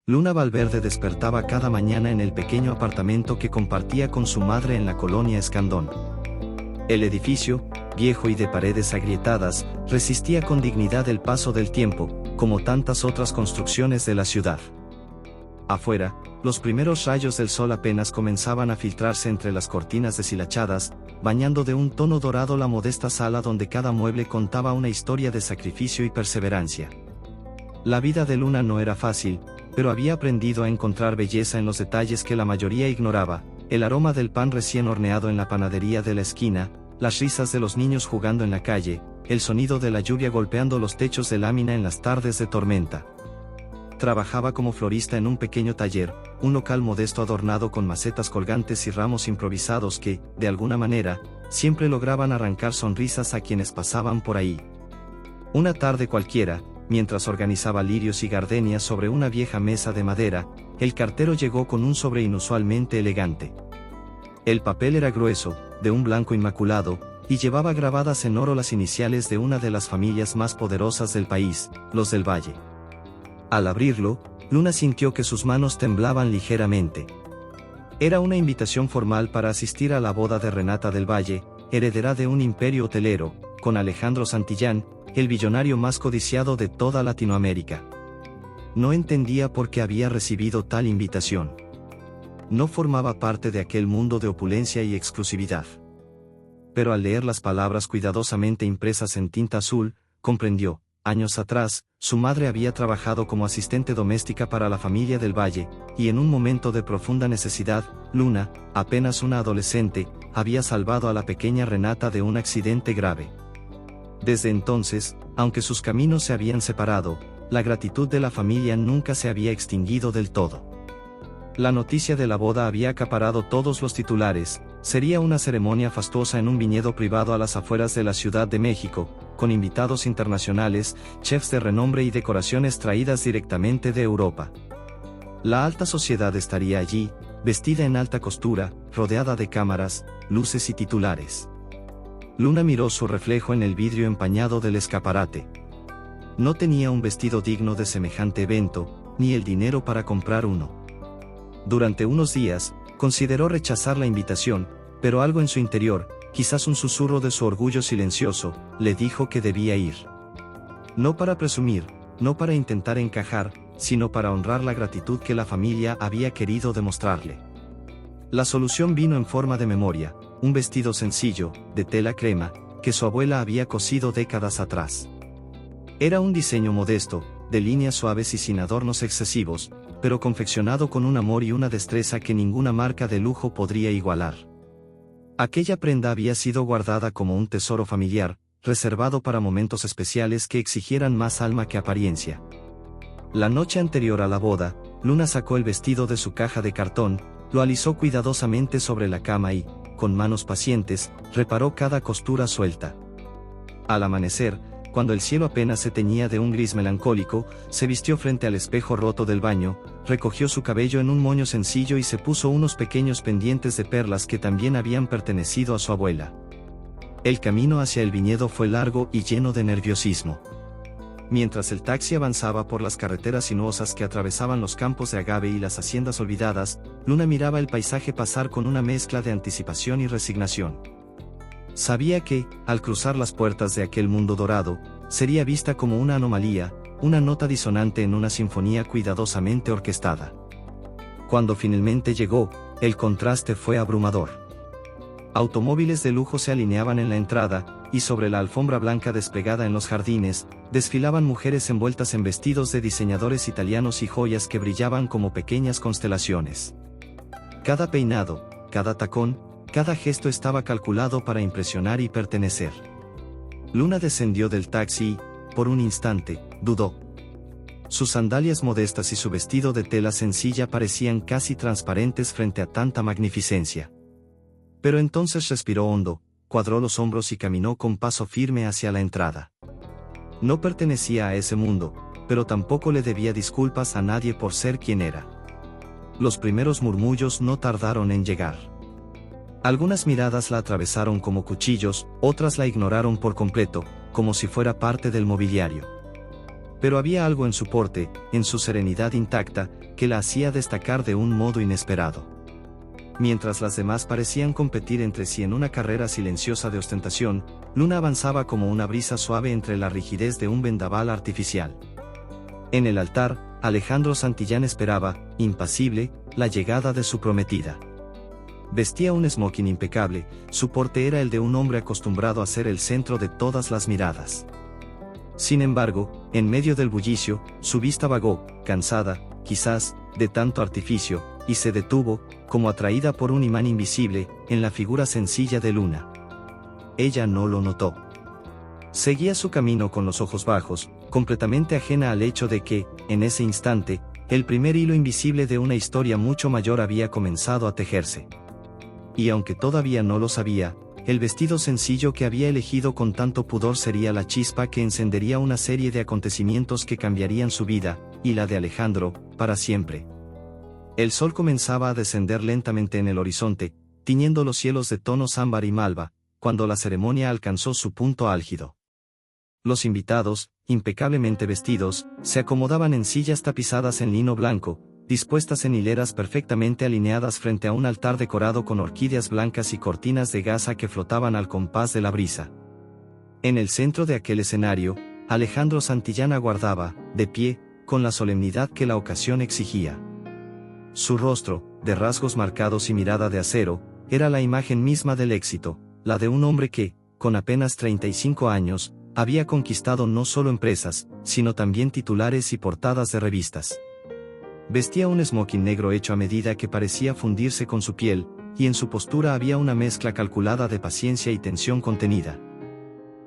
Luna Valverde despertaba cada mañana en el pequeño apartamento que compartía con su madre en la colonia Escandón. El edificio, viejo y de paredes agrietadas, resistía con dignidad el paso del tiempo, como tantas otras construcciones de la ciudad. Afuera, los primeros rayos del sol apenas comenzaban a filtrarse entre las cortinas deshilachadas, bañando de un tono dorado la modesta sala donde cada mueble contaba una historia de sacrificio y perseverancia. La vida de Luna no era fácil, pero había aprendido a encontrar belleza en los detalles que la mayoría ignoraba: el aroma del pan recién horneado en la panadería de la esquina, las risas de los niños jugando en la calle, el sonido de la lluvia golpeando los techos de lámina en las tardes de tormenta. Trabajaba como florista en un pequeño taller, un local modesto adornado con macetas colgantes y ramos improvisados que, de alguna manera, siempre lograban arrancar sonrisas a quienes pasaban por ahí. Una tarde cualquiera, mientras organizaba lirios y gardenias sobre una vieja mesa de madera, el cartero llegó con un sobre inusualmente elegante. El papel era grueso, de un blanco inmaculado, y llevaba grabadas en oro las iniciales de una de las familias más poderosas del país, los del Valle. Al abrirlo, Luna sintió que sus manos temblaban ligeramente. Era una invitación formal para asistir a la boda de Renata del Valle, heredera de un imperio hotelero, con Alejandro Santillán, el billonario más codiciado de toda Latinoamérica. No entendía por qué había recibido tal invitación. No formaba parte de aquel mundo de opulencia y exclusividad. Pero al leer las palabras cuidadosamente impresas en tinta azul, comprendió: años atrás, su madre había trabajado como asistente doméstica para la familia del Valle, y en un momento de profunda necesidad, Luna, apenas una adolescente, había salvado a la pequeña Renata de un accidente grave. Desde entonces, aunque sus caminos se habían separado, la gratitud de la familia nunca se había extinguido del todo. La noticia de la boda había acaparado todos los titulares. Sería una ceremonia fastuosa en un viñedo privado a las afueras de la Ciudad de México, con invitados internacionales, chefs de renombre y decoraciones traídas directamente de Europa. La alta sociedad estaría allí, vestida en alta costura, rodeada de cámaras, luces y titulares. Luna miró su reflejo en el vidrio empañado del escaparate. No tenía un vestido digno de semejante evento, ni el dinero para comprar uno. Durante unos días, consideró rechazar la invitación, pero algo en su interior, quizás un susurro de su orgullo silencioso, le dijo que debía ir. No para presumir, no para intentar encajar, sino para honrar la gratitud que la familia había querido demostrarle. La solución vino en forma de memoria: un vestido sencillo, de tela crema, que su abuela había cosido décadas atrás. Era un diseño modesto, de líneas suaves y sin adornos excesivos, pero confeccionado con un amor y una destreza que ninguna marca de lujo podría igualar. Aquella prenda había sido guardada como un tesoro familiar, reservado para momentos especiales que exigieran más alma que apariencia. La noche anterior a la boda, Luna sacó el vestido de su caja de cartón, lo alisó cuidadosamente sobre la cama y, con manos pacientes, reparó cada costura suelta. Al amanecer, cuando el cielo apenas se teñía de un gris melancólico, se vistió frente al espejo roto del baño, recogió su cabello en un moño sencillo y se puso unos pequeños pendientes de perlas que también habían pertenecido a su abuela. El camino hacia el viñedo fue largo y lleno de nerviosismo. Mientras el taxi avanzaba por las carreteras sinuosas que atravesaban los campos de agave y las haciendas olvidadas, Luna miraba el paisaje pasar con una mezcla de anticipación y resignación. Sabía que, al cruzar las puertas de aquel mundo dorado, sería vista como una anomalía, una nota disonante en una sinfonía cuidadosamente orquestada. Cuando finalmente llegó, el contraste fue abrumador. Automóviles de lujo se alineaban en la entrada, y sobre la alfombra blanca desplegada en los jardines, desfilaban mujeres envueltas en vestidos de diseñadores italianos y joyas que brillaban como pequeñas constelaciones. Cada peinado, cada tacón, cada gesto estaba calculado para impresionar y pertenecer. Luna descendió del taxi y, por un instante, dudó. Sus sandalias modestas y su vestido de tela sencilla parecían casi transparentes frente a tanta magnificencia. Pero entonces respiró hondo, cuadró los hombros y caminó con paso firme hacia la entrada. No pertenecía a ese mundo, pero tampoco le debía disculpas a nadie por ser quien era. Los primeros murmullos no tardaron en llegar. Algunas miradas la atravesaron como cuchillos, otras la ignoraron por completo, como si fuera parte del mobiliario. pero había algo en su porte, en su serenidad intacta, que la hacía destacar de un modo inesperado. Mientras las demás parecían competir entre sí en una carrera silenciosa de ostentación, Luna avanzaba como una brisa suave entre la rigidez de un vendaval artificial. En el altar, Alejandro Santillán esperaba, impasible, la llegada de su prometida. Vestía un smoking impecable, su porte era el de un hombre acostumbrado a ser el centro de todas las miradas. Sin embargo, en medio del bullicio, su vista vagó, cansada, quizás, de tanto artificio, y se detuvo, como atraída por un imán invisible, en la figura sencilla de Luna. Ella no lo notó. Seguía su camino con los ojos bajos, completamente ajena al hecho de que, en ese instante, el primer hilo invisible de una historia mucho mayor había comenzado a tejerse. Y aunque todavía no lo sabía, el vestido sencillo que había elegido con tanto pudor sería la chispa que encendería una serie de acontecimientos que cambiarían su vida, y la de Alejandro, para siempre. El sol comenzaba a descender lentamente en el horizonte, tiñendo los cielos de tonos ámbar y malva, cuando la ceremonia alcanzó su punto álgido. Los invitados, impecablemente vestidos, se acomodaban en sillas tapizadas en lino blanco, dispuestas en hileras perfectamente alineadas frente a un altar decorado con orquídeas blancas y cortinas de gasa que flotaban al compás de la brisa. En el centro de aquel escenario, Alejandro Santillán aguardaba, de pie, con la solemnidad que la ocasión exigía. Su rostro, de rasgos marcados y mirada de acero, era la imagen misma del éxito, la de un hombre que, con apenas 35 años, había conquistado no solo empresas, sino también titulares y portadas de revistas. Vestía un smoking negro hecho a medida que parecía fundirse con su piel, y en su postura había una mezcla calculada de paciencia y tensión contenida.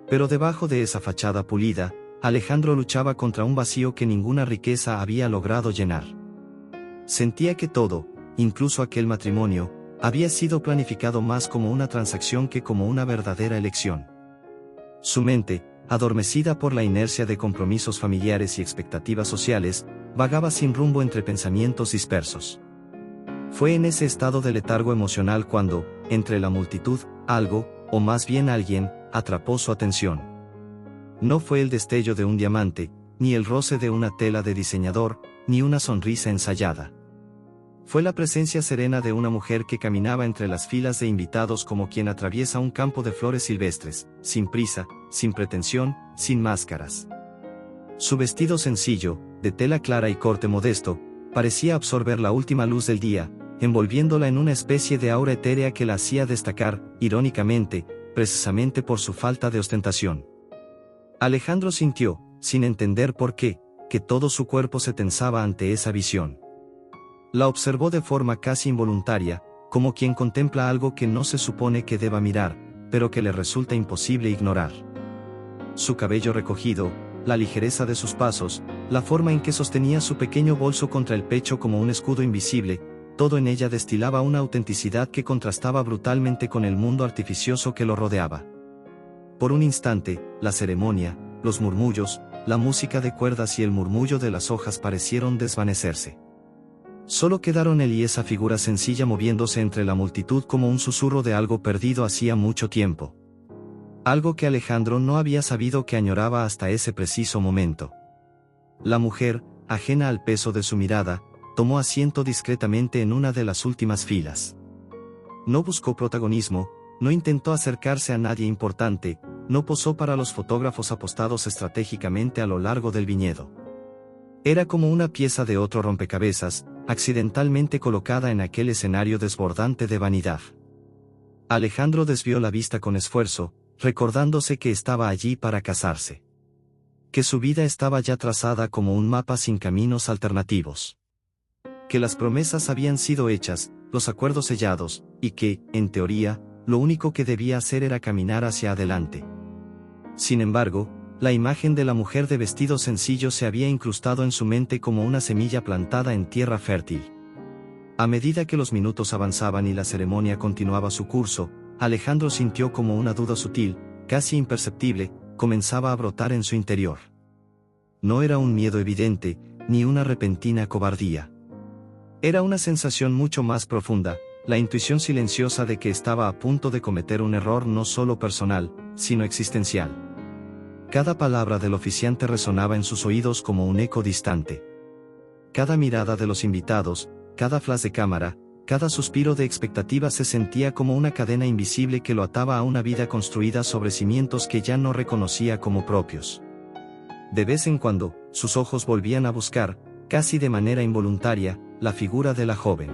Pero debajo de esa fachada pulida, Alejandro luchaba contra un vacío que ninguna riqueza había logrado llenar. Sentía que todo, incluso aquel matrimonio, había sido planificado más como una transacción que como una verdadera elección. Su mente, adormecida por la inercia de compromisos familiares y expectativas sociales, vagaba sin rumbo entre pensamientos dispersos. Fue en ese estado de letargo emocional cuando, entre la multitud, algo, o más bien alguien, atrapó su atención. No fue el destello de un diamante, ni el roce de una tela de diseñador, ni una sonrisa ensayada. Fue la presencia serena de una mujer que caminaba entre las filas de invitados como quien atraviesa un campo de flores silvestres, sin prisa, sin pretensión, sin máscaras. Su vestido sencillo, de tela clara y corte modesto, parecía absorber la última luz del día, envolviéndola en una especie de aura etérea que la hacía destacar, irónicamente, precisamente por su falta de ostentación. Alejandro sintió, sin entender por qué, que todo su cuerpo se tensaba ante esa visión. La observó de forma casi involuntaria, como quien contempla algo que no se supone que deba mirar, pero que le resulta imposible ignorar. Su cabello recogido, la ligereza de sus pasos, la forma en que sostenía su pequeño bolso contra el pecho como un escudo invisible, todo en ella destilaba una autenticidad que contrastaba brutalmente con el mundo artificioso que lo rodeaba. Por un instante, la ceremonia, los murmullos, la música de cuerdas y el murmullo de las hojas parecieron desvanecerse. Solo quedaron él y esa figura sencilla moviéndose entre la multitud como un susurro de algo perdido hacía mucho tiempo. Algo que Alejandro no había sabido que añoraba hasta ese preciso momento. La mujer, ajena al peso de su mirada, tomó asiento discretamente en una de las últimas filas. No buscó protagonismo, no intentó acercarse a nadie importante, no posó para los fotógrafos apostados estratégicamente a lo largo del viñedo. Era como una pieza de otro rompecabezas, accidentalmente colocada en aquel escenario desbordante de vanidad. Alejandro desvió la vista con esfuerzo, recordándose que estaba allí para casarse. Que su vida estaba ya trazada como un mapa sin caminos alternativos. Que las promesas habían sido hechas, los acuerdos sellados, y que, en teoría, lo único que debía hacer era caminar hacia adelante. Sin embargo, la imagen de la mujer de vestido sencillo se había incrustado en su mente como una semilla plantada en tierra fértil. A medida que los minutos avanzaban y la ceremonia continuaba su curso, Alejandro sintió como una duda sutil, casi imperceptible, comenzaba a brotar en su interior. No era un miedo evidente, ni una repentina cobardía. Era una sensación mucho más profunda, la intuición silenciosa de que estaba a punto de cometer un error no solo personal, sino existencial. Cada palabra del oficiante resonaba en sus oídos como un eco distante. Cada mirada de los invitados, cada flash de cámara, cada suspiro de expectativa se sentía como una cadena invisible que lo ataba a una vida construida sobre cimientos que ya no reconocía como propios. De vez en cuando, sus ojos volvían a buscar, casi de manera involuntaria, la figura de la joven.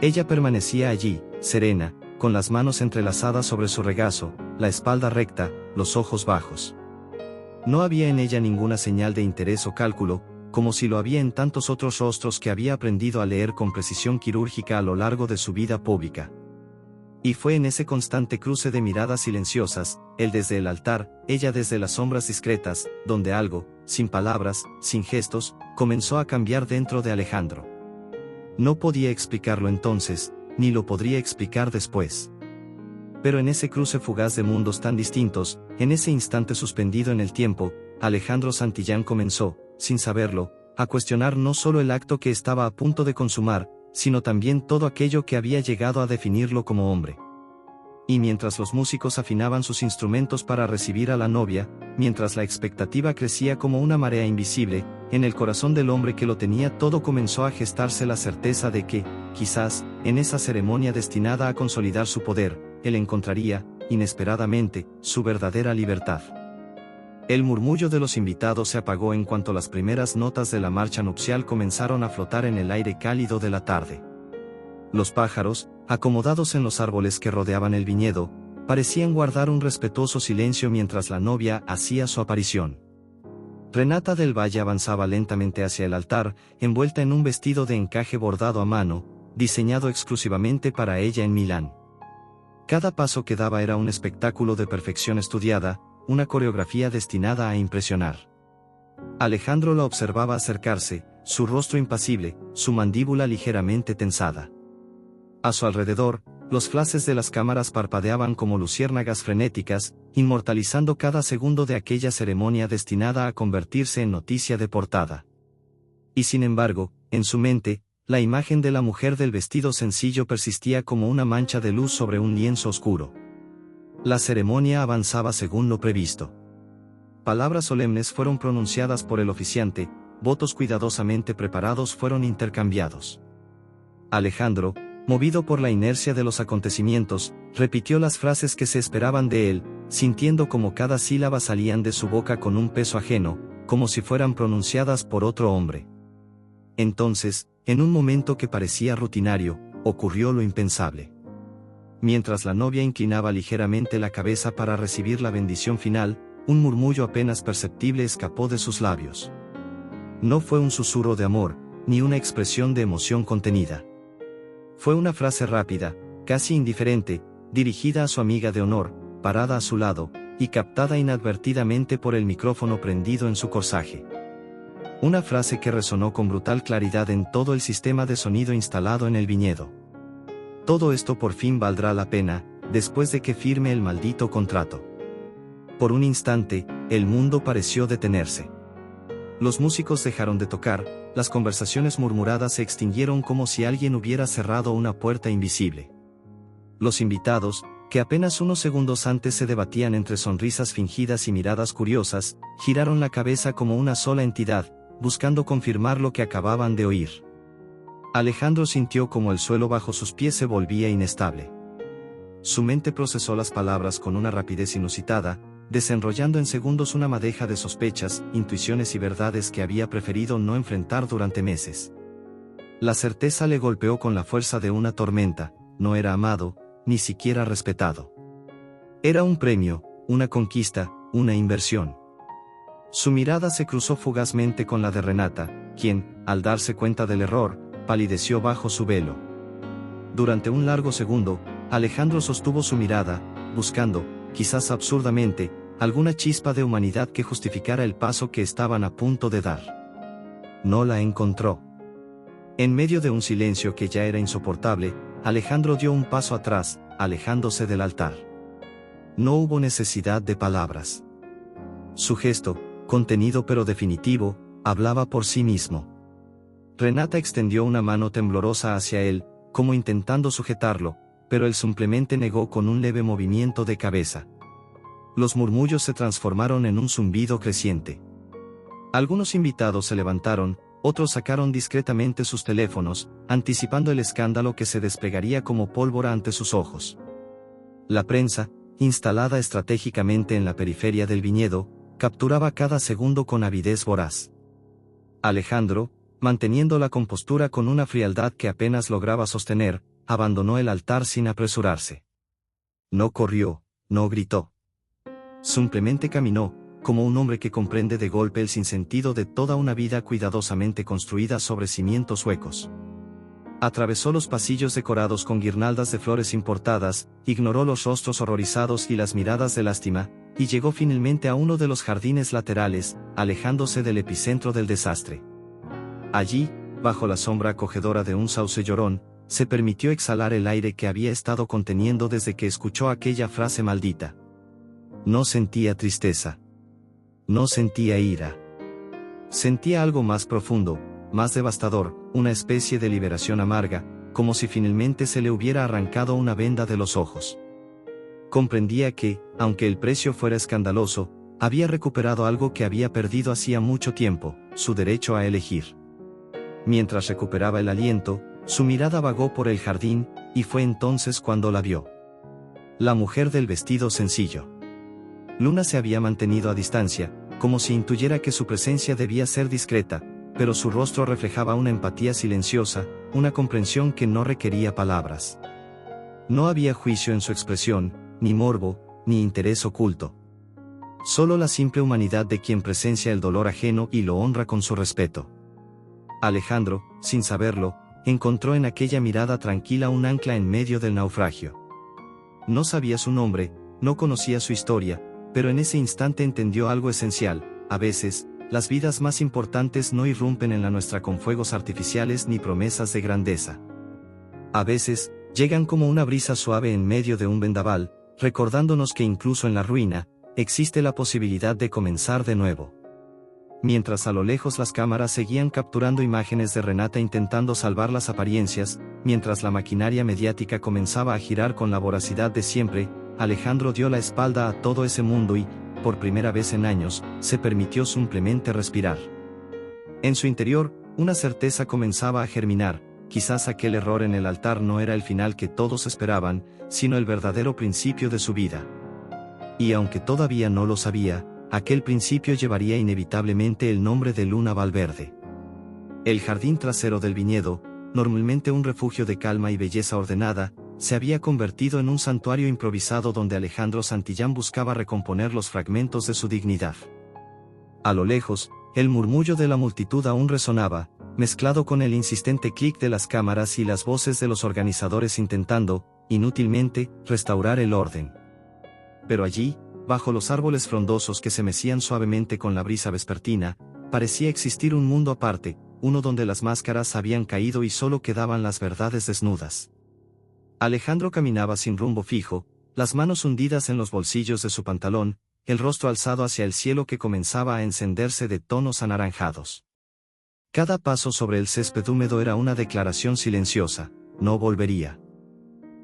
Ella permanecía allí, serena, con las manos entrelazadas sobre su regazo, la espalda recta, los ojos bajos. No había en ella ninguna señal de interés o cálculo, como si lo había en tantos otros rostros que había aprendido a leer con precisión quirúrgica a lo largo de su vida pública. Y fue en ese constante cruce de miradas silenciosas, él desde el altar, ella desde las sombras discretas, donde algo, sin palabras, sin gestos, comenzó a cambiar dentro de Alejandro. No podía explicarlo entonces, ni lo podría explicar después. Pero en ese cruce fugaz de mundos tan distintos, en ese instante suspendido en el tiempo, Alejandro Santillán comenzó, sin saberlo, a cuestionar no solo el acto que estaba a punto de consumar, sino también todo aquello que había llegado a definirlo como hombre. Y mientras los músicos afinaban sus instrumentos para recibir a la novia, mientras la expectativa crecía como una marea invisible, en el corazón del hombre que lo tenía todo comenzó a gestarse la certeza de que, quizás, en esa ceremonia destinada a consolidar su poder, él encontraría, inesperadamente, su verdadera libertad. El murmullo de los invitados se apagó en cuanto las primeras notas de la marcha nupcial comenzaron a flotar en el aire cálido de la tarde. Los pájaros, acomodados en los árboles que rodeaban el viñedo, parecían guardar un respetuoso silencio mientras la novia hacía su aparición. Renata del Valle avanzaba lentamente hacia el altar, envuelta en un vestido de encaje bordado a mano, diseñado exclusivamente para ella en Milán. Cada paso que daba era un espectáculo de perfección estudiada, una coreografía destinada a impresionar. Alejandro la observaba acercarse, su rostro impasible, su mandíbula ligeramente tensada. A su alrededor, los flashes de las cámaras parpadeaban como luciérnagas frenéticas, inmortalizando cada segundo de aquella ceremonia destinada a convertirse en noticia de portada. Y sin embargo, en su mente, la imagen de la mujer del vestido sencillo persistía como una mancha de luz sobre un lienzo oscuro. La ceremonia avanzaba según lo previsto. Palabras solemnes fueron pronunciadas por el oficiante, votos cuidadosamente preparados fueron intercambiados. Alejandro, movido por la inercia de los acontecimientos, repitió las frases que se esperaban de él, sintiendo como cada sílaba salían de su boca con un peso ajeno, como si fueran pronunciadas por otro hombre. Entonces, en un momento que parecía rutinario, ocurrió lo impensable. Mientras la novia inclinaba ligeramente la cabeza para recibir la bendición final, un murmullo apenas perceptible escapó de sus labios. No fue un susurro de amor, ni una expresión de emoción contenida. Fue una frase rápida, casi indiferente, dirigida a su amiga de honor, parada a su lado, y captada inadvertidamente por el micrófono prendido en su corsaje. Una frase que resonó con brutal claridad en todo el sistema de sonido instalado en el viñedo. Todo esto por fin valdrá la pena, después de que firme el maldito contrato. Por un instante, el mundo pareció detenerse. Los músicos dejaron de tocar, las conversaciones murmuradas se extinguieron como si alguien hubiera cerrado una puerta invisible. Los invitados, que apenas unos segundos antes se debatían entre sonrisas fingidas y miradas curiosas, giraron la cabeza como una sola entidad, buscando confirmar lo que acababan de oír. Alejandro sintió como el suelo bajo sus pies se volvía inestable. Su mente procesó las palabras con una rapidez inusitada, desenrollando en segundos una madeja de sospechas, intuiciones y verdades que había preferido no enfrentar durante meses. La certeza le golpeó con la fuerza de una tormenta, no era amado, ni siquiera respetado. Era un premio, una conquista, una inversión. Su mirada se cruzó fugazmente con la de Renata, quien, al darse cuenta del error, palideció bajo su velo. Durante un largo segundo, Alejandro sostuvo su mirada, buscando, quizás absurdamente, alguna chispa de humanidad que justificara el paso que estaban a punto de dar. No la encontró. En medio de un silencio que ya era insoportable, Alejandro dio un paso atrás, alejándose del altar. No hubo necesidad de palabras. Su gesto, contenido pero definitivo, hablaba por sí mismo. Renata extendió una mano temblorosa hacia él, como intentando sujetarlo, pero él simplemente negó con un leve movimiento de cabeza. Los murmullos se transformaron en un zumbido creciente. Algunos invitados se levantaron, otros sacaron discretamente sus teléfonos, anticipando el escándalo que se desplegaría como pólvora ante sus ojos. La prensa, instalada estratégicamente en la periferia del viñedo, capturaba cada segundo con avidez voraz. Alejandro, manteniendo la compostura con una frialdad que apenas lograba sostener, abandonó el altar sin apresurarse. No corrió, no gritó. Simplemente caminó, como un hombre que comprende de golpe el sinsentido de toda una vida cuidadosamente construida sobre cimientos huecos. Atravesó los pasillos decorados con guirnaldas de flores importadas, ignoró los rostros horrorizados y las miradas de lástima, y llegó finalmente a uno de los jardines laterales, alejándose del epicentro del desastre. Allí, bajo la sombra acogedora de un sauce llorón, se permitió exhalar el aire que había estado conteniendo desde que escuchó aquella frase maldita. No sentía tristeza. No sentía ira. Sentía algo más profundo, más devastador, una especie de liberación amarga, como si finalmente se le hubiera arrancado una venda de los ojos. Comprendía que, aunque el precio fuera escandaloso, había recuperado algo que había perdido hacía mucho tiempo, su derecho a elegir. Mientras recuperaba el aliento, su mirada vagó por el jardín, y fue entonces cuando la vio. La mujer del vestido sencillo. Luna se había mantenido a distancia, como si intuyera que su presencia debía ser discreta, pero su rostro reflejaba una empatía silenciosa, una comprensión que no requería palabras. No había juicio en su expresión, ni morbo, ni interés oculto. Solo la simple humanidad de quien presencia el dolor ajeno y lo honra con su respeto. Alejandro, sin saberlo, encontró en aquella mirada tranquila un ancla en medio del naufragio. No sabía su nombre, no conocía su historia, pero en ese instante entendió algo esencial: a veces, las vidas más importantes no irrumpen en la nuestra con fuegos artificiales ni promesas de grandeza. A veces, llegan como una brisa suave en medio de un vendaval, recordándonos que incluso en la ruina, existe la posibilidad de comenzar de nuevo. Mientras a lo lejos las cámaras seguían capturando imágenes de Renata intentando salvar las apariencias, mientras la maquinaria mediática comenzaba a girar con la voracidad de siempre, Alejandro dio la espalda a todo ese mundo y, por primera vez en años, se permitió simplemente respirar. En su interior, una certeza comenzaba a germinar: quizás aquel error en el altar no era el final que todos esperaban, sino el verdadero principio de su vida. Y aunque todavía no lo sabía, aquel principio llevaría inevitablemente el nombre de Luna Valverde. El jardín trasero del viñedo, normalmente un refugio de calma y belleza ordenada, se había convertido en un santuario improvisado donde Alejandro Santillán buscaba recomponer los fragmentos de su dignidad. A lo lejos, el murmullo de la multitud aún resonaba, mezclado con el insistente clic de las cámaras y las voces de los organizadores intentando, inútilmente, restaurar el orden. Pero allí, bajo los árboles frondosos que se mecían suavemente con la brisa vespertina, parecía existir un mundo aparte, uno donde las máscaras habían caído y solo quedaban las verdades desnudas. Alejandro caminaba sin rumbo fijo, las manos hundidas en los bolsillos de su pantalón, el rostro alzado hacia el cielo que comenzaba a encenderse de tonos anaranjados. Cada paso sobre el césped húmedo era una declaración silenciosa: no volvería.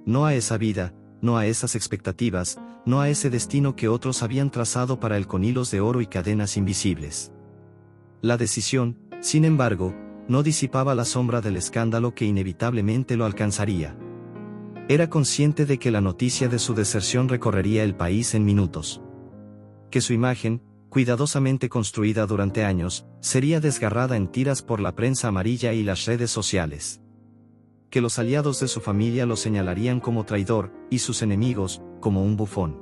No a esa vida, no a esas expectativas, no a ese destino que otros habían trazado para él con hilos de oro y cadenas invisibles. La decisión, sin embargo, no disipaba la sombra del escándalo que inevitablemente lo alcanzaría. Era consciente de que la noticia de su deserción recorrería el país en minutos. Que su imagen, cuidadosamente construida durante años, sería desgarrada en tiras por la prensa amarilla y las redes sociales. Que los aliados de su familia lo señalarían como traidor, y sus enemigos, como un bufón.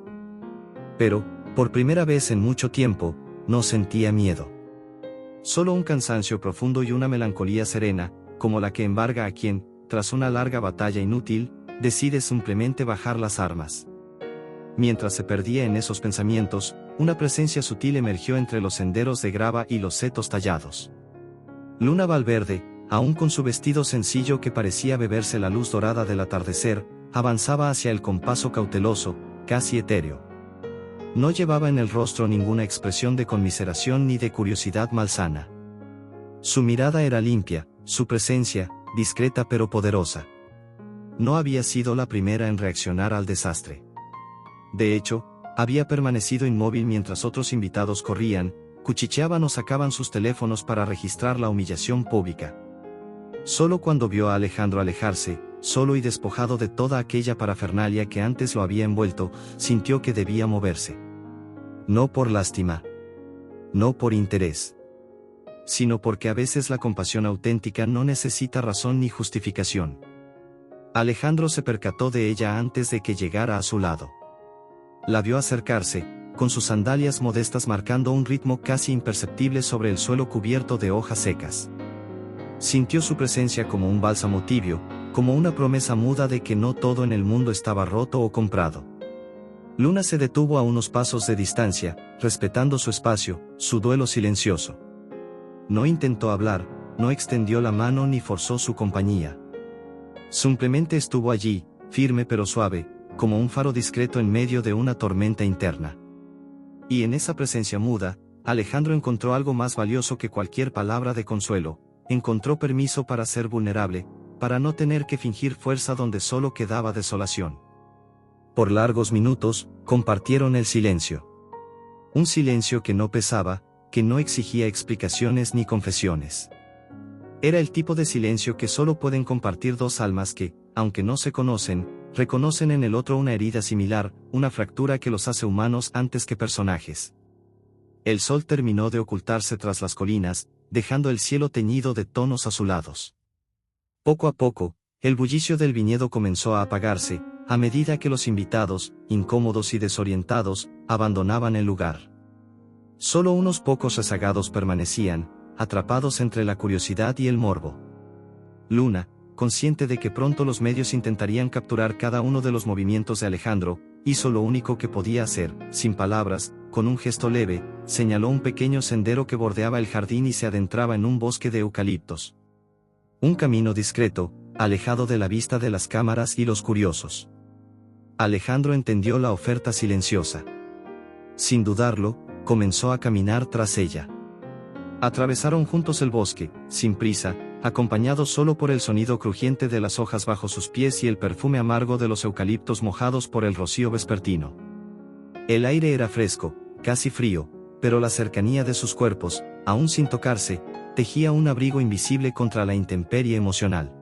Pero, por primera vez en mucho tiempo, no sentía miedo. Solo un cansancio profundo y una melancolía serena, como la que embarga a quien, tras una larga batalla inútil, decide simplemente bajar las armas. Mientras se perdía en esos pensamientos, una presencia sutil emergió entre los senderos de grava y los setos tallados. Luna Valverde, aún con su vestido sencillo que parecía beberse la luz dorada del atardecer, avanzaba hacia el compaso cauteloso, casi etéreo. No llevaba en el rostro ninguna expresión de conmiseración ni de curiosidad malsana. Su mirada era limpia, su presencia, discreta pero poderosa. No había sido la primera en reaccionar al desastre. De hecho, había permanecido inmóvil mientras otros invitados corrían, cuchicheaban o sacaban sus teléfonos para registrar la humillación pública. Solo cuando vio a Alejandro alejarse, solo y despojado de toda aquella parafernalia que antes lo había envuelto, sintió que debía moverse. No por lástima. No por interés. Sino porque a veces la compasión auténtica no necesita razón ni justificación. Alejandro se percató de ella antes de que llegara a su lado. La vio acercarse, con sus sandalias modestas marcando un ritmo casi imperceptible sobre el suelo cubierto de hojas secas. Sintió su presencia como un bálsamo tibio, como una promesa muda de que no todo en el mundo estaba roto o comprado. Luna se detuvo a unos pasos de distancia, respetando su espacio, su duelo silencioso. No intentó hablar, no extendió la mano ni forzó su compañía. Simplemente estuvo allí, firme pero suave, como un faro discreto en medio de una tormenta interna. Y en esa presencia muda, Alejandro encontró algo más valioso que cualquier palabra de consuelo, encontró permiso para ser vulnerable, para no tener que fingir fuerza donde solo quedaba desolación. Por largos minutos, compartieron el silencio. Un silencio que no pesaba, que no exigía explicaciones ni confesiones. Era el tipo de silencio que solo pueden compartir dos almas que, aunque no se conocen, reconocen en el otro una herida similar, una fractura que los hace humanos antes que personajes. El sol terminó de ocultarse tras las colinas, dejando el cielo teñido de tonos azulados. Poco a poco, el bullicio del viñedo comenzó a apagarse, a medida que los invitados, incómodos y desorientados, abandonaban el lugar. Solo unos pocos rezagados permanecían, atrapados entre la curiosidad y el morbo. Luna, consciente de que pronto los medios intentarían capturar cada uno de los movimientos de Alejandro, hizo lo único que podía hacer, sin palabras, con un gesto leve, señaló un pequeño sendero que bordeaba el jardín y se adentraba en un bosque de eucaliptos. Un camino discreto, alejado de la vista de las cámaras y los curiosos. Alejandro entendió la oferta silenciosa. Sin dudarlo, comenzó a caminar tras ella. Atravesaron juntos el bosque, sin prisa, acompañados solo por el sonido crujiente de las hojas bajo sus pies y el perfume amargo de los eucaliptos mojados por el rocío vespertino. El aire era fresco, casi frío, pero la cercanía de sus cuerpos, aún sin tocarse, tejía un abrigo invisible contra la intemperie emocional.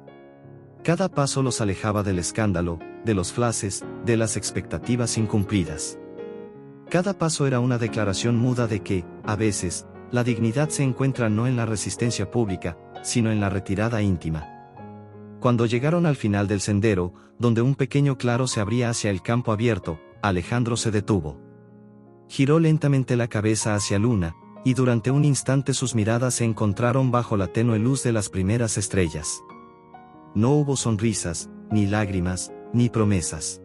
Cada paso los alejaba del escándalo, de los flashes, de las expectativas incumplidas. Cada paso era una declaración muda de que, a veces, la dignidad se encuentra no en la resistencia pública, sino en la retirada íntima. Cuando llegaron al final del sendero, donde un pequeño claro se abría hacia el campo abierto, Alejandro se detuvo. Giró lentamente la cabeza hacia Luna, y durante un instante sus miradas se encontraron bajo la tenue luz de las primeras estrellas. No hubo sonrisas, ni lágrimas, ni promesas.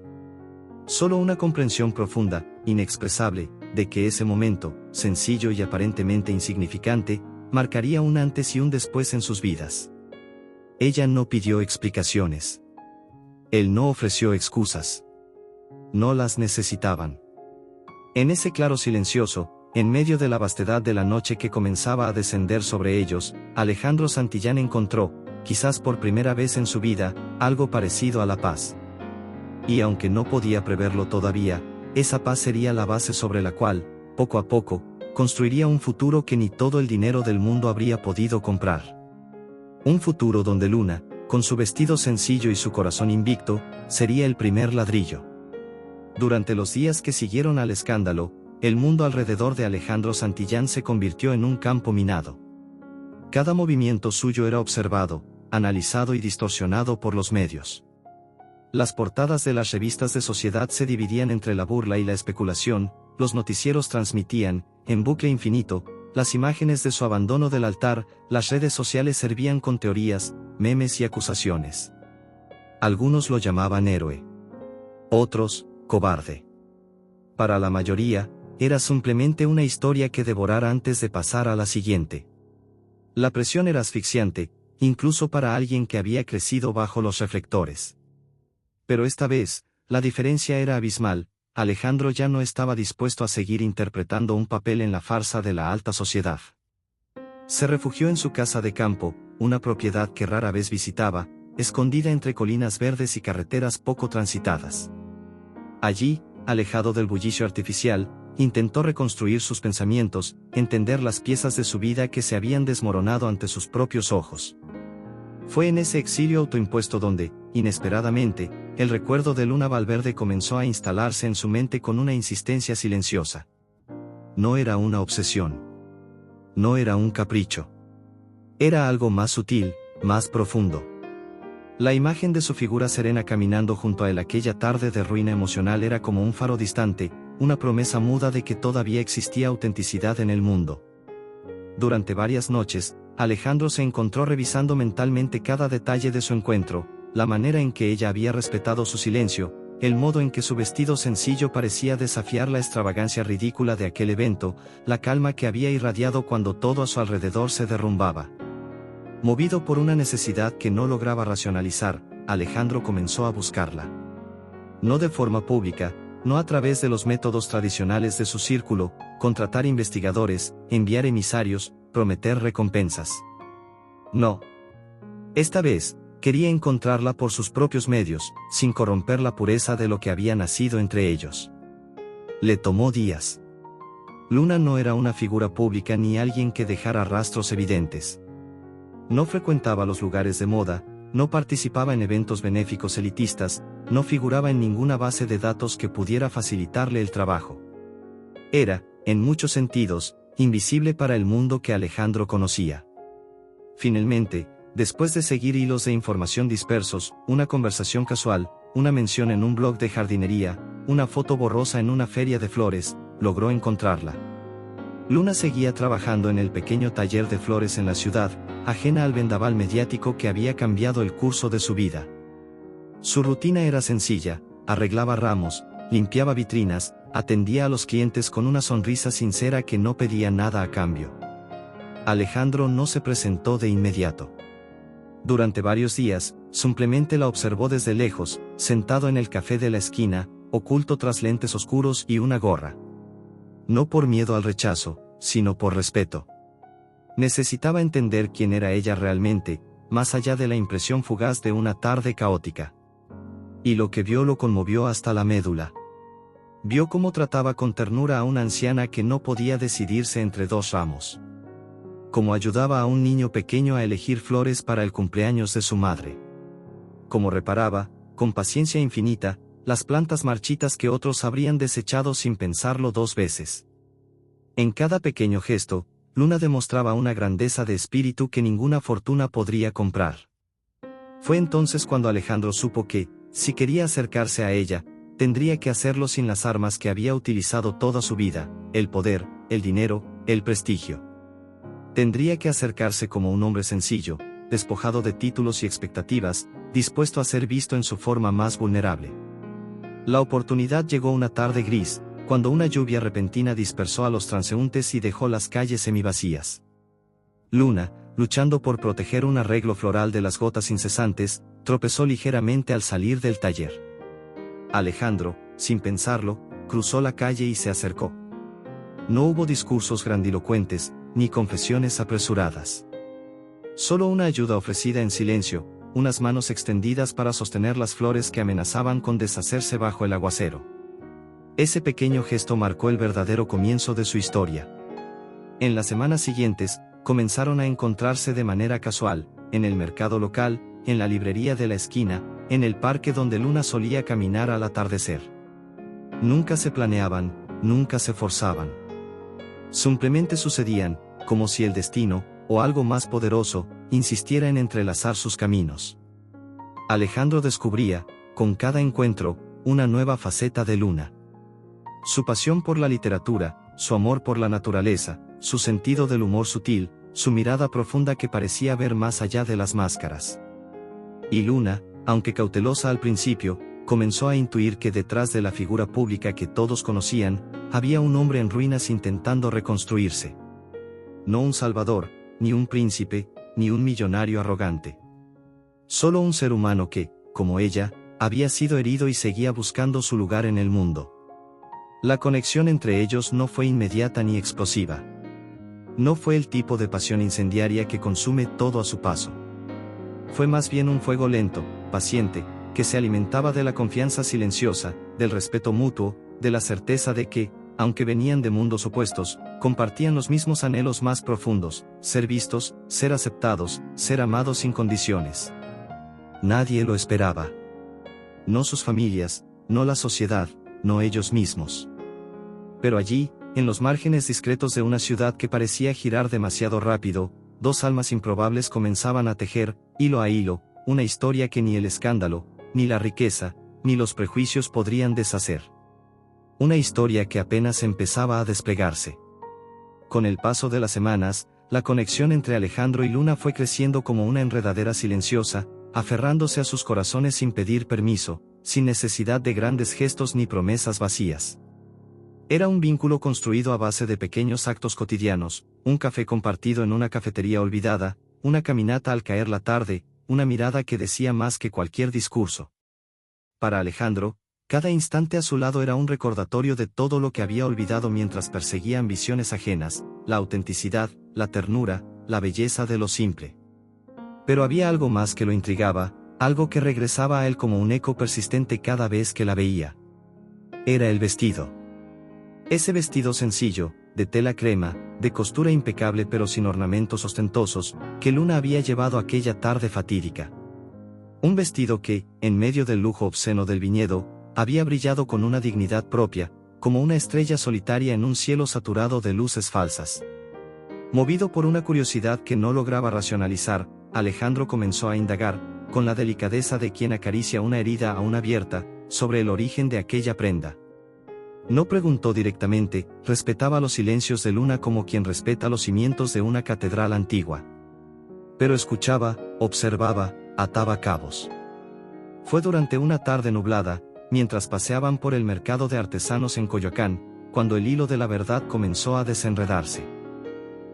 Solo una comprensión profunda, inexpresable, de que ese momento, sencillo y aparentemente insignificante, marcaría un antes y un después en sus vidas. Ella no pidió explicaciones. Él no ofreció excusas. No las necesitaban. En ese claro silencioso, en medio de la vastedad de la noche que comenzaba a descender sobre ellos, Alejandro Santillán encontró, quizás por primera vez en su vida, algo parecido a la paz. Y aunque no podía preverlo todavía, esa paz sería la base sobre la cual, poco a poco, construiría un futuro que ni todo el dinero del mundo habría podido comprar. Un futuro donde Luna, con su vestido sencillo y su corazón invicto, sería el primer ladrillo. Durante los días que siguieron al escándalo, el mundo alrededor de Alejandro Santillán se convirtió en un campo minado. Cada movimiento suyo era observado, analizado y distorsionado por los medios. Las portadas de las revistas de sociedad se dividían entre la burla y la especulación, los noticieros transmitían, en bucle infinito, las imágenes de su abandono del altar, las redes sociales servían con teorías, memes y acusaciones. Algunos lo llamaban héroe. Otros, cobarde. Para la mayoría, era simplemente una historia que devorar antes de pasar a la siguiente. La presión era asfixiante, incluso para alguien que había crecido bajo los reflectores. Pero esta vez, la diferencia era abismal. Alejandro ya no estaba dispuesto a seguir interpretando un papel en la farsa de la alta sociedad. Se refugió en su casa de campo, una propiedad que rara vez visitaba, escondida entre colinas verdes y carreteras poco transitadas. Allí, alejado del bullicio artificial, intentó reconstruir sus pensamientos, entender las piezas de su vida que se habían desmoronado ante sus propios ojos. Fue en ese exilio autoimpuesto donde, inesperadamente, el recuerdo de Luna Valverde comenzó a instalarse en su mente con una insistencia silenciosa. No era una obsesión. No era un capricho. Era algo más sutil, más profundo. La imagen de su figura serena caminando junto a él aquella tarde de ruina emocional era como un faro distante, una promesa muda de que todavía existía autenticidad en el mundo. Durante varias noches, Alejandro se encontró revisando mentalmente cada detalle de su encuentro, la manera en que ella había respetado su silencio, el modo en que su vestido sencillo parecía desafiar la extravagancia ridícula de aquel evento, la calma que había irradiado cuando todo a su alrededor se derrumbaba. Movido por una necesidad que no lograba racionalizar, Alejandro comenzó a buscarla. No de forma pública, no a través de los métodos tradicionales de su círculo, contratar investigadores, enviar emisarios, prometer recompensas. No. Esta vez, quería encontrarla por sus propios medios, sin corromper la pureza de lo que había nacido entre ellos. Le tomó días. Luna no era una figura pública ni alguien que dejara rastros evidentes. No frecuentaba los lugares de moda, no participaba en eventos benéficos elitistas, no figuraba en ninguna base de datos que pudiera facilitarle el trabajo. Era, en muchos sentidos, invisible para el mundo que Alejandro conocía. Finalmente, después de seguir hilos de información dispersos, una conversación casual, una mención en un blog de jardinería, una foto borrosa en una feria de flores, logró encontrarla. Luna seguía trabajando en el pequeño taller de flores en la ciudad, ajena al vendaval mediático que había cambiado el curso de su vida. Su rutina era sencilla: arreglaba ramos, limpiaba vitrinas, atendía a los clientes con una sonrisa sincera que no pedía nada a cambio. Alejandro no se presentó de inmediato. Durante varios días, simplemente la observó desde lejos, sentado en el café de la esquina, oculto tras lentes oscuros y una gorra. No por miedo al rechazo, sino por respeto. Necesitaba entender quién era ella realmente, más allá de la impresión fugaz de una tarde caótica. Y lo que vio lo conmovió hasta la médula. Vio cómo trataba con ternura a una anciana que no podía decidirse entre dos ramos. Cómo ayudaba a un niño pequeño a elegir flores para el cumpleaños de su madre. Cómo reparaba, con paciencia infinita, las plantas marchitas que otros habrían desechado sin pensarlo dos veces. En cada pequeño gesto, Luna demostraba una grandeza de espíritu que ninguna fortuna podría comprar. Fue entonces cuando Alejandro supo que, si quería acercarse a ella, tendría que hacerlo sin las armas que había utilizado toda su vida: el poder, el dinero, el prestigio. Tendría que acercarse como un hombre sencillo, despojado de títulos y expectativas, dispuesto a ser visto en su forma más vulnerable. La oportunidad llegó una tarde gris, cuando una lluvia repentina dispersó a los transeúntes y dejó las calles semivacías. Luna, luchando por proteger un arreglo floral de las gotas incesantes, tropezó ligeramente al salir del taller. Alejandro, sin pensarlo, cruzó la calle y se acercó. No hubo discursos grandilocuentes, ni confesiones apresuradas. Solo una ayuda ofrecida en silencio, unas manos extendidas para sostener las flores que amenazaban con deshacerse bajo el aguacero. Ese pequeño gesto marcó el verdadero comienzo de su historia. En las semanas siguientes, comenzaron a encontrarse de manera casual, en el mercado local, en la librería de la esquina, en el parque donde Luna solía caminar al atardecer. Nunca se planeaban, nunca se forzaban. Simplemente sucedían, como si el destino, o algo más poderoso, insistiera en entrelazar sus caminos. Alejandro descubría, con cada encuentro, una nueva faceta de Luna. Su pasión por la literatura, su amor por la naturaleza, su sentido del humor sutil, su mirada profunda que parecía ver más allá de las máscaras. Y Luna, aunque cautelosa al principio, comenzó a intuir que detrás de la figura pública que todos conocían, había un hombre en ruinas intentando reconstruirse. No un salvador, ni un príncipe, ni un millonario arrogante. Solo un ser humano que, como ella, había sido herido y seguía buscando su lugar en el mundo. La conexión entre ellos no fue inmediata ni explosiva. No fue el tipo de pasión incendiaria que consume todo a su paso. Fue más bien un fuego lento, paciente, que se alimentaba de la confianza silenciosa, del respeto mutuo, de la certeza de que, aunque venían de mundos opuestos, compartían los mismos anhelos más profundos: ser vistos, ser aceptados, ser amados sin condiciones. Nadie lo esperaba. No sus familias, no la sociedad, no ellos mismos. Pero allí, en los márgenes discretos de una ciudad que parecía girar demasiado rápido, dos almas improbables comenzaban a tejer, hilo a hilo, una historia que ni el escándalo, ni la riqueza, ni los prejuicios podrían deshacer. Una historia que apenas empezaba a desplegarse. Con el paso de las semanas, la conexión entre Alejandro y Luna fue creciendo como una enredadera silenciosa, aferrándose a sus corazones sin pedir permiso, sin necesidad de grandes gestos ni promesas vacías. Era un vínculo construido a base de pequeños actos cotidianos: un café compartido en una cafetería olvidada, una caminata al caer la tarde, una mirada que decía más que cualquier discurso. Para Alejandro, cada instante a su lado era un recordatorio de todo lo que había olvidado mientras perseguía ambiciones ajenas: la autenticidad, la ternura, la belleza de lo simple. Pero había algo más que lo intrigaba, algo que regresaba a él como un eco persistente cada vez que la veía. Era el vestido. Ese vestido sencillo, de tela crema, de costura impecable pero sin ornamentos ostentosos, que Luna había llevado aquella tarde fatídica. Un vestido que, en medio del lujo obsceno del viñedo, había brillado con una dignidad propia, como una estrella solitaria en un cielo saturado de luces falsas. Movido por una curiosidad que no lograba racionalizar, Alejandro comenzó a indagar, con la delicadeza de quien acaricia una herida aún abierta, sobre el origen de aquella prenda. No preguntó directamente, respetaba los silencios de Luna como quien respeta los cimientos de una catedral antigua. Pero escuchaba, observaba, ataba cabos. Fue durante una tarde nublada, mientras paseaban por el mercado de artesanos en Coyoacán, cuando el hilo de la verdad comenzó a desenredarse.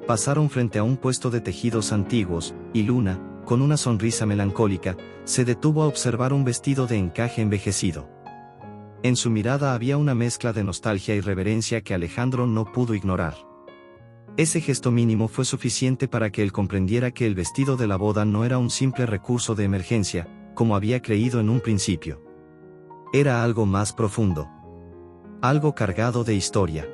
Pasaron frente a un puesto de tejidos antiguos, y Luna, con una sonrisa melancólica, se detuvo a observar un vestido de encaje envejecido. En su mirada había una mezcla de nostalgia y reverencia que Alejandro no pudo ignorar. Ese gesto mínimo fue suficiente para que él comprendiera que el vestido de la boda no era un simple recurso de emergencia, como había creído en un principio. Era algo más profundo. Algo cargado de historia.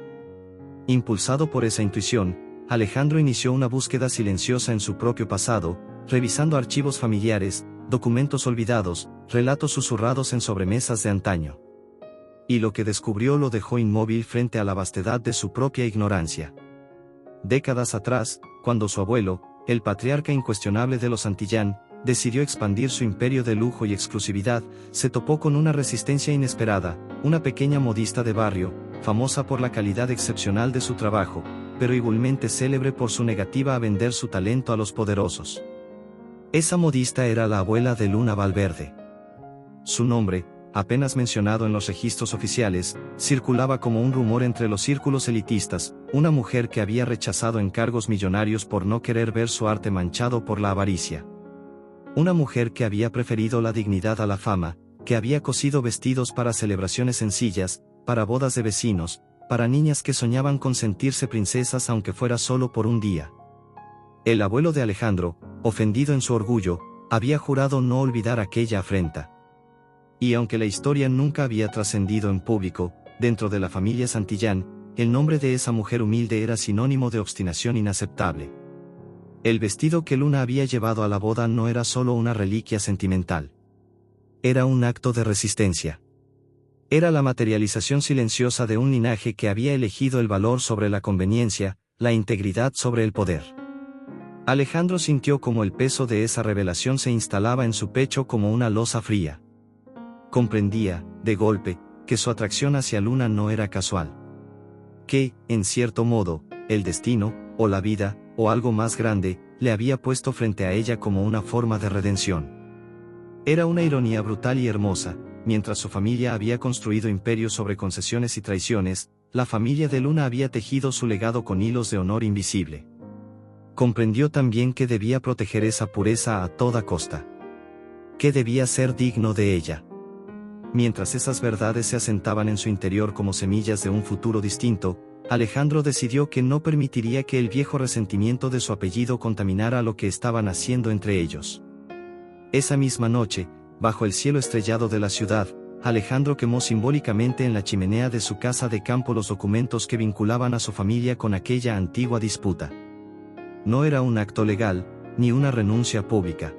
Impulsado por esa intuición, Alejandro inició una búsqueda silenciosa en su propio pasado, revisando archivos familiares, documentos olvidados, relatos susurrados en sobremesas de antaño. Y lo que descubrió lo dejó inmóvil frente a la vastedad de su propia ignorancia. Décadas atrás, cuando su abuelo, el patriarca incuestionable de los Santillán, decidió expandir su imperio de lujo y exclusividad, se topó con una resistencia inesperada: una pequeña modista de barrio, famosa por la calidad excepcional de su trabajo, pero igualmente célebre por su negativa a vender su talento a los poderosos. Esa modista era la abuela de Luna Valverde. Su nombre, apenas mencionado en los registros oficiales, circulaba como un rumor entre los círculos elitistas: una mujer que había rechazado encargos millonarios por no querer ver su arte manchado por la avaricia. Una mujer que había preferido la dignidad a la fama, que había cosido vestidos para celebraciones sencillas, para bodas de vecinos, para niñas que soñaban con sentirse princesas aunque fuera solo por un día. El abuelo de Alejandro, ofendido en su orgullo, había jurado no olvidar aquella afrenta. Y aunque la historia nunca había trascendido en público, dentro de la familia Santillán, el nombre de esa mujer humilde era sinónimo de obstinación inaceptable. El vestido que Luna había llevado a la boda no era solo una reliquia sentimental. Era un acto de resistencia. Era la materialización silenciosa de un linaje que había elegido el valor sobre la conveniencia, la integridad sobre el poder. Alejandro sintió como el peso de esa revelación se instalaba en su pecho como una losa fría. Comprendía, de golpe, que su atracción hacia Luna no era casual. Que, en cierto modo, el destino, o la vida, o algo más grande, le había puesto frente a ella como una forma de redención. Era una ironía brutal y hermosa: mientras su familia había construido imperios sobre concesiones y traiciones, la familia de Luna había tejido su legado con hilos de honor invisible. Comprendió también que debía proteger esa pureza a toda costa. Que debía ser digno de ella. Mientras esas verdades se asentaban en su interior como semillas de un futuro distinto, Alejandro decidió que no permitiría que el viejo resentimiento de su apellido contaminara lo que estaban haciendo entre ellos. Esa misma noche, bajo el cielo estrellado de la ciudad, Alejandro quemó simbólicamente en la chimenea de su casa de campo los documentos que vinculaban a su familia con aquella antigua disputa. No era un acto legal, ni una renuncia pública.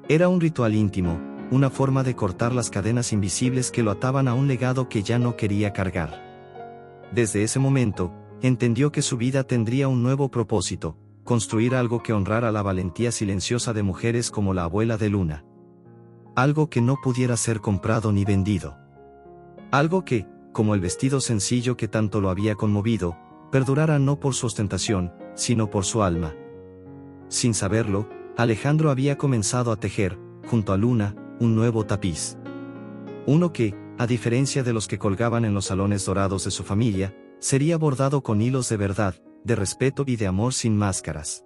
Era un ritual íntimo, una forma de cortar las cadenas invisibles que lo ataban a un legado que ya no quería cargar. Desde ese momento, entendió que su vida tendría un nuevo propósito: construir algo que honrara la valentía silenciosa de mujeres como la abuela de Luna. Algo que no pudiera ser comprado ni vendido. Algo que, como el vestido sencillo que tanto lo había conmovido, perdurara no por su ostentación, sino por su alma. Sin saberlo, Alejandro había comenzado a tejer, junto a Luna, un nuevo tapiz. Uno que, a diferencia de los que colgaban en los salones dorados de su familia, sería bordado con hilos de verdad, de respeto y de amor sin máscaras.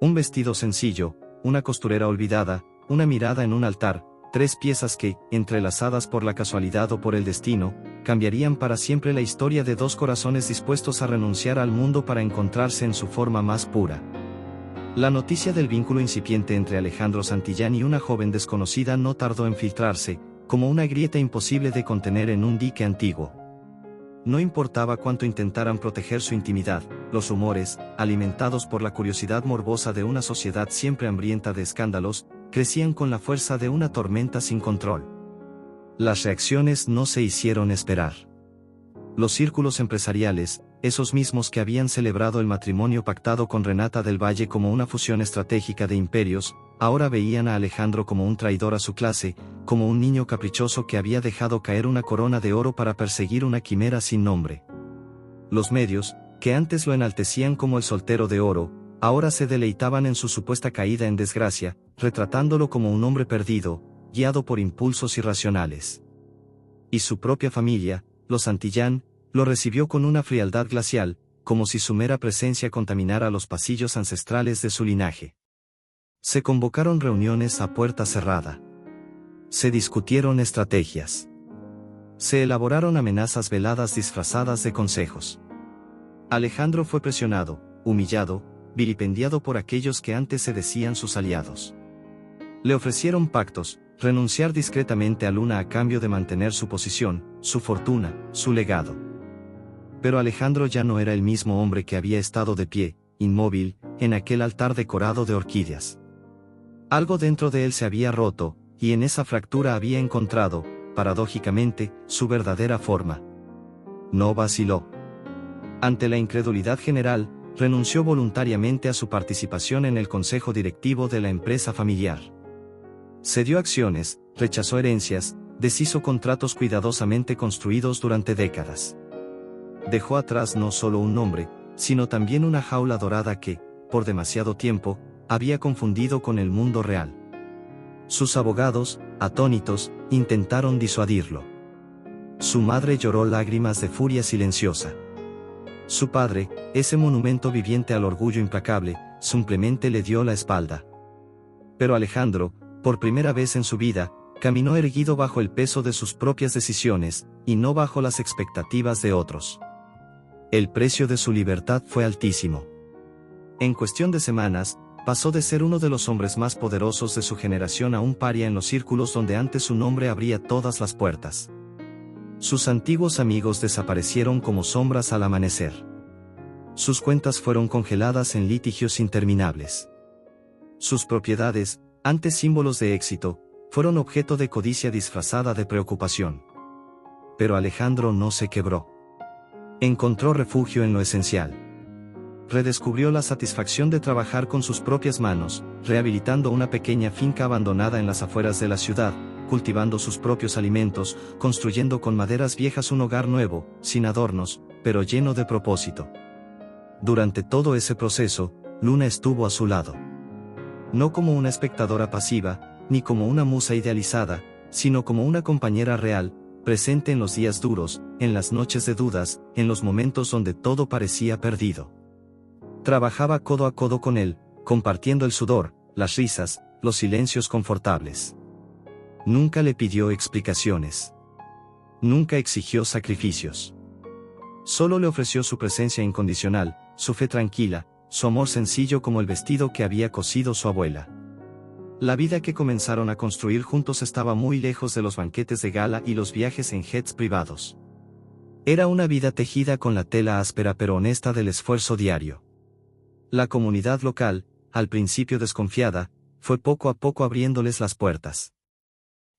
Un vestido sencillo, una costurera olvidada, una mirada en un altar, 3 piezas que, entrelazadas por la casualidad o por el destino, cambiarían para siempre la historia de 2 corazones dispuestos a renunciar al mundo para encontrarse en su forma más pura. La noticia del vínculo incipiente entre Alejandro Santillán y una joven desconocida no tardó en filtrarse, como una grieta imposible de contener en un dique antiguo. No importaba cuánto intentaran proteger su intimidad, los rumores, alimentados por la curiosidad morbosa de una sociedad siempre hambrienta de escándalos, crecían con la fuerza de una tormenta sin control. Las reacciones no se hicieron esperar. Los círculos empresariales, esos mismos que habían celebrado el matrimonio pactado con Renata del Valle como una fusión estratégica de imperios, ahora veían a Alejandro como un traidor a su clase, como un niño caprichoso que había dejado caer una corona de oro para perseguir una quimera sin nombre. Los medios, que antes lo enaltecían como el soltero de oro, ahora se deleitaban en su supuesta caída en desgracia, retratándolo como un hombre perdido, guiado por impulsos irracionales. Y su propia familia, los Santillán, lo recibió con una frialdad glacial, como si su mera presencia contaminara los pasillos ancestrales de su linaje. Se convocaron reuniones a puerta cerrada. Se discutieron estrategias. Se elaboraron amenazas veladas disfrazadas de consejos. Alejandro fue presionado, humillado, vilipendiado por aquellos que antes se decían sus aliados. Le ofrecieron pactos, renunciar discretamente a Luna a cambio de mantener su posición, su fortuna, su legado. Pero Alejandro ya no era el mismo hombre que había estado de pie, inmóvil, en aquel altar decorado de orquídeas. Algo dentro de él se había roto, y en esa fractura había encontrado, paradójicamente, su verdadera forma. No vaciló. Ante la incredulidad general, renunció voluntariamente a su participación en el consejo directivo de la empresa familiar. Cedió acciones, rechazó herencias, deshizo contratos cuidadosamente construidos durante décadas. Dejó atrás no solo un nombre, sino también una jaula dorada que, por demasiado tiempo, había confundido con el mundo real. Sus abogados, atónitos, intentaron disuadirlo. Su madre lloró lágrimas de furia silenciosa. Su padre, ese monumento viviente al orgullo implacable, simplemente le dio la espalda. Pero Alejandro, por primera vez en su vida, caminó erguido bajo el peso de sus propias decisiones, y no bajo las expectativas de otros. El precio de su libertad fue altísimo. En cuestión de semanas, pasó de ser uno de los hombres más poderosos de su generación a un paria en los círculos donde antes su nombre abría todas las puertas. Sus antiguos amigos desaparecieron como sombras al amanecer. Sus cuentas fueron congeladas en litigios interminables. Sus propiedades, antes símbolos de éxito, fueron objeto de codicia disfrazada de preocupación. Pero Alejandro no se quebró. Encontró refugio en lo esencial. Redescubrió la satisfacción de trabajar con sus propias manos, rehabilitando una pequeña finca abandonada en las afueras de la ciudad, cultivando sus propios alimentos, construyendo con maderas viejas un hogar nuevo, sin adornos, pero lleno de propósito. Durante todo ese proceso, Luna estuvo a su lado. No como una espectadora pasiva, ni como una musa idealizada, sino como una compañera real, presente en los días duros, en las noches de dudas, en los momentos donde todo parecía perdido. Trabajaba codo a codo con él, compartiendo el sudor, las risas, los silencios confortables. Nunca le pidió explicaciones. Nunca exigió sacrificios. Solo le ofreció su presencia incondicional, su fe tranquila, su amor sencillo como el vestido que había cosido su abuela. La vida que comenzaron a construir juntos estaba muy lejos de los banquetes de gala y los viajes en jets privados. Era una vida tejida con la tela áspera pero honesta del esfuerzo diario. La comunidad local, al principio desconfiada, fue poco a poco abriéndoles las puertas.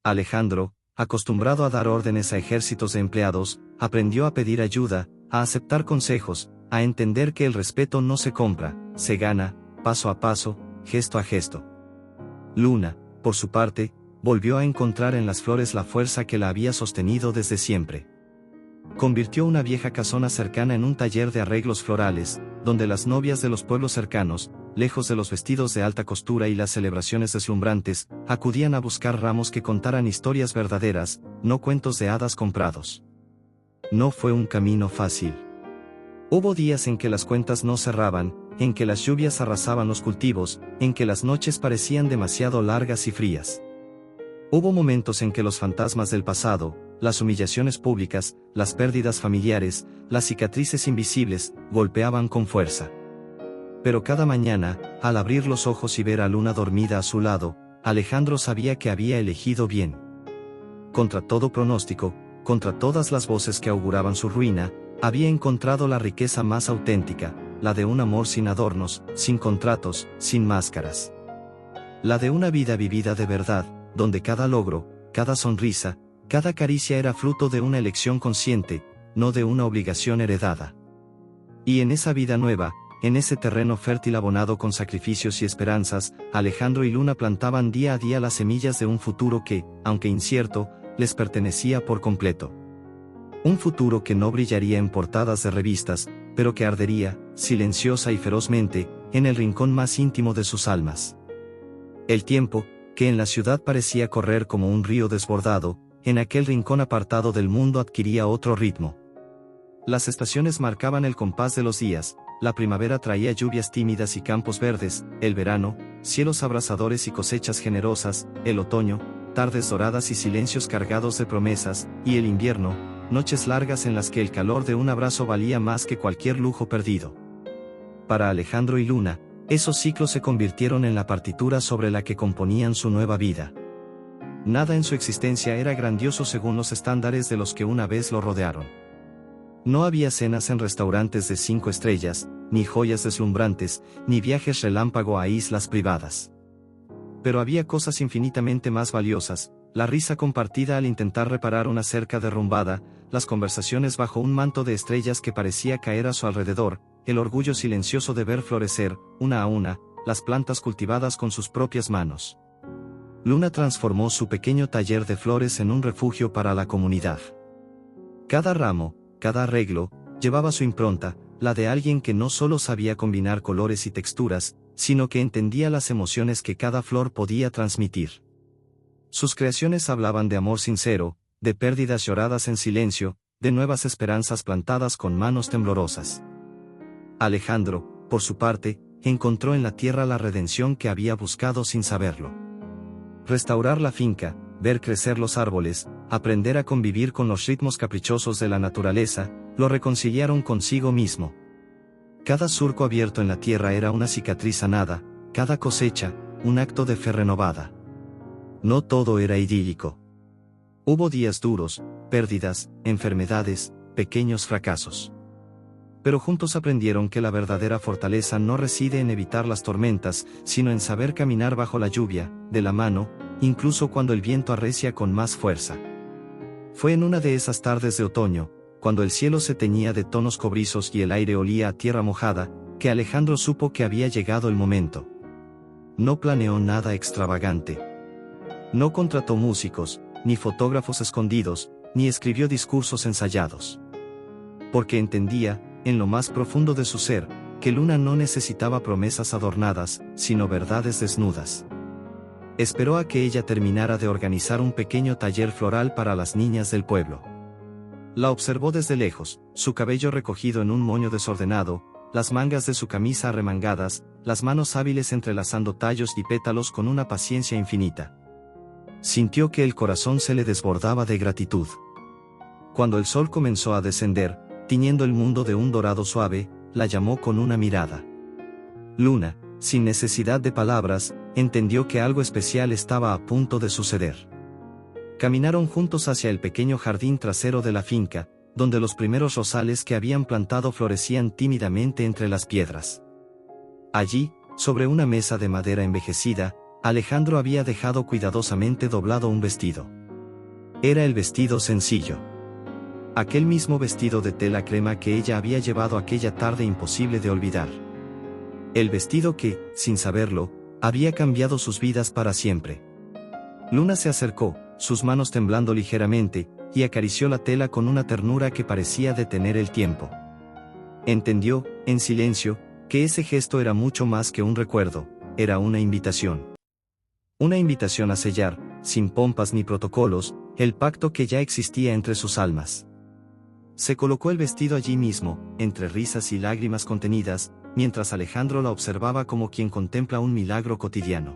Alejandro, acostumbrado a dar órdenes a ejércitos de empleados, aprendió a pedir ayuda, a aceptar consejos, a entender que el respeto no se compra, se gana, paso a paso, gesto a gesto. Luna, por su parte, volvió a encontrar en las flores la fuerza que la había sostenido desde siempre. Convirtió una vieja casona cercana en un taller de arreglos florales, donde las novias de los pueblos cercanos, lejos de los vestidos de alta costura y las celebraciones deslumbrantes, acudían a buscar ramos que contaran historias verdaderas, no cuentos de hadas comprados. No fue un camino fácil. Hubo días en que las cuentas no cerraban, en que las lluvias arrasaban los cultivos, en que las noches parecían demasiado largas y frías. Hubo momentos en que los fantasmas del pasado, las humillaciones públicas, las pérdidas familiares, las cicatrices invisibles, golpeaban con fuerza. Pero cada mañana, al abrir los ojos y ver a Luna dormida a su lado, Alejandro sabía que había elegido bien. Contra todo pronóstico, contra todas las voces que auguraban su ruina, había encontrado la riqueza más auténtica, la de un amor sin adornos, sin contratos, sin máscaras. La de una vida vivida de verdad, donde cada logro, cada sonrisa, cada caricia era fruto de una elección consciente, no de una obligación heredada. Y en esa vida nueva, en ese terreno fértil abonado con sacrificios y esperanzas, Alejandro y Luna plantaban día a día las semillas de un futuro que, aunque incierto, les pertenecía por completo. Un futuro que no brillaría en portadas de revistas, pero que ardería, silenciosa y ferozmente, en el rincón más íntimo de sus almas. El tiempo, que en la ciudad parecía correr como un río desbordado, en aquel rincón apartado del mundo adquiría otro ritmo. Las estaciones marcaban el compás de los días, la primavera traía lluvias tímidas y campos verdes, el verano, cielos abrasadores y cosechas generosas, el otoño, tardes doradas y silencios cargados de promesas, y el invierno, noches largas en las que el calor de un abrazo valía más que cualquier lujo perdido. Para Alejandro y Luna, esos ciclos se convirtieron en la partitura sobre la que componían su nueva vida. Nada en su existencia era grandioso según los estándares de los que una vez lo rodearon. No había cenas en restaurantes de 5 estrellas, ni joyas deslumbrantes, ni viajes relámpago a islas privadas. Pero había cosas infinitamente más valiosas: la risa compartida al intentar reparar una cerca derrumbada, las conversaciones bajo un manto de estrellas que parecía caer a su alrededor, el orgullo silencioso de ver florecer, una a una, las plantas cultivadas con sus propias manos. Luna transformó su pequeño taller de flores en un refugio para la comunidad. Cada ramo, cada arreglo, llevaba su impronta, la de alguien que no solo sabía combinar colores y texturas, sino que entendía las emociones que cada flor podía transmitir. Sus creaciones hablaban de amor sincero, de pérdidas lloradas en silencio, de nuevas esperanzas plantadas con manos temblorosas. Alejandro, por su parte, encontró en la tierra la redención que había buscado sin saberlo. Restaurar la finca, ver crecer los árboles, aprender a convivir con los ritmos caprichosos de la naturaleza, lo reconciliaron consigo mismo. Cada surco abierto en la tierra era una cicatriz sanada, cada cosecha, un acto de fe renovada. No todo era idílico. Hubo días duros, pérdidas, enfermedades, pequeños fracasos. Pero juntos aprendieron que la verdadera fortaleza no reside en evitar las tormentas, sino en saber caminar bajo la lluvia, de la mano, incluso cuando el viento arrecia con más fuerza. Fue en una de esas tardes de otoño, cuando el cielo se teñía de tonos cobrizos y el aire olía a tierra mojada, que Alejandro supo que había llegado el momento. No planeó nada extravagante. No contrató músicos, ni fotógrafos escondidos, ni escribió discursos ensayados. Porque entendía, en lo más profundo de su ser, que Luna no necesitaba promesas adornadas, sino verdades desnudas. Esperó a que ella terminara de organizar un pequeño taller floral para las niñas del pueblo. La observó desde lejos, su cabello recogido en un moño desordenado, las mangas de su camisa arremangadas, las manos hábiles entrelazando tallos y pétalos con una paciencia infinita. Sintió que el corazón se le desbordaba de gratitud. Cuando el sol comenzó a descender, tiñendo el mundo de un dorado suave, la llamó con una mirada. Luna, sin necesidad de palabras, entendió que algo especial estaba a punto de suceder. Caminaron juntos hacia el pequeño jardín trasero de la finca, donde los primeros rosales que habían plantado florecían tímidamente entre las piedras. Allí, sobre una mesa de madera envejecida, Alejandro había dejado cuidadosamente doblado un vestido. Era el vestido sencillo. Aquel mismo vestido de tela crema que ella había llevado aquella tarde imposible de olvidar. El vestido que, sin saberlo, había cambiado sus vidas para siempre. Luna se acercó, sus manos temblando ligeramente, y acarició la tela con una ternura que parecía detener el tiempo. Entendió, en silencio, que ese gesto era mucho más que un recuerdo, era una invitación. Una invitación a sellar, sin pompas ni protocolos, el pacto que ya existía entre sus almas. Se colocó el vestido allí mismo, entre risas y lágrimas contenidas, mientras Alejandro la observaba como quien contempla un milagro cotidiano.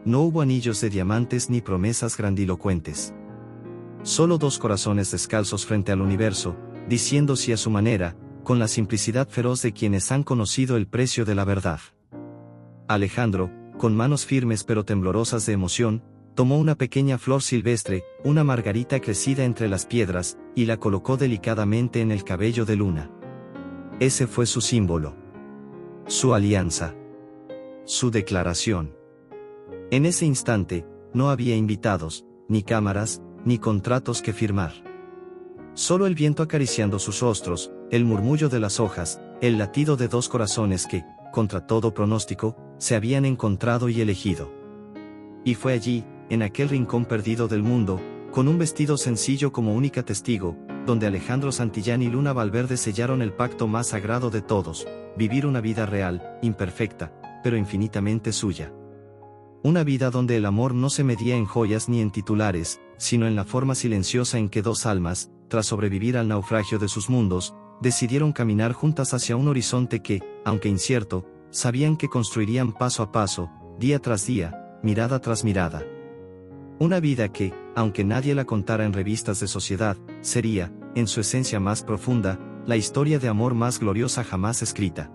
No hubo anillos de diamantes ni promesas grandilocuentes. Solo dos corazones descalzos frente al universo, diciendo sí a su manera, con la simplicidad feroz de quienes han conocido el precio de la verdad. Alejandro, con manos firmes pero temblorosas de emoción, tomó una pequeña flor silvestre, una margarita crecida entre las piedras, y la colocó delicadamente en el cabello de Luna. Ese fue su símbolo. Su alianza. Su declaración. En ese instante, no había invitados, ni cámaras, ni contratos que firmar. Solo el viento acariciando sus rostros, el murmullo de las hojas, el latido de dos corazones que, contra todo pronóstico, se habían encontrado y elegido. Y fue allí, en aquel rincón perdido del mundo, con un vestido sencillo como única testigo, donde Alejandro Santillán y Luna Valverde sellaron el pacto más sagrado de todos, vivir una vida real, imperfecta, pero infinitamente suya. Una vida donde el amor no se medía en joyas ni en titulares, sino en la forma silenciosa en que dos almas, tras sobrevivir al naufragio de sus mundos, decidieron caminar juntas hacia un horizonte que, aunque incierto, sabían que construirían paso a paso, día tras día, mirada tras mirada. Una vida que, aunque nadie la contara en revistas de sociedad, sería, en su esencia más profunda, la historia de amor más gloriosa jamás escrita.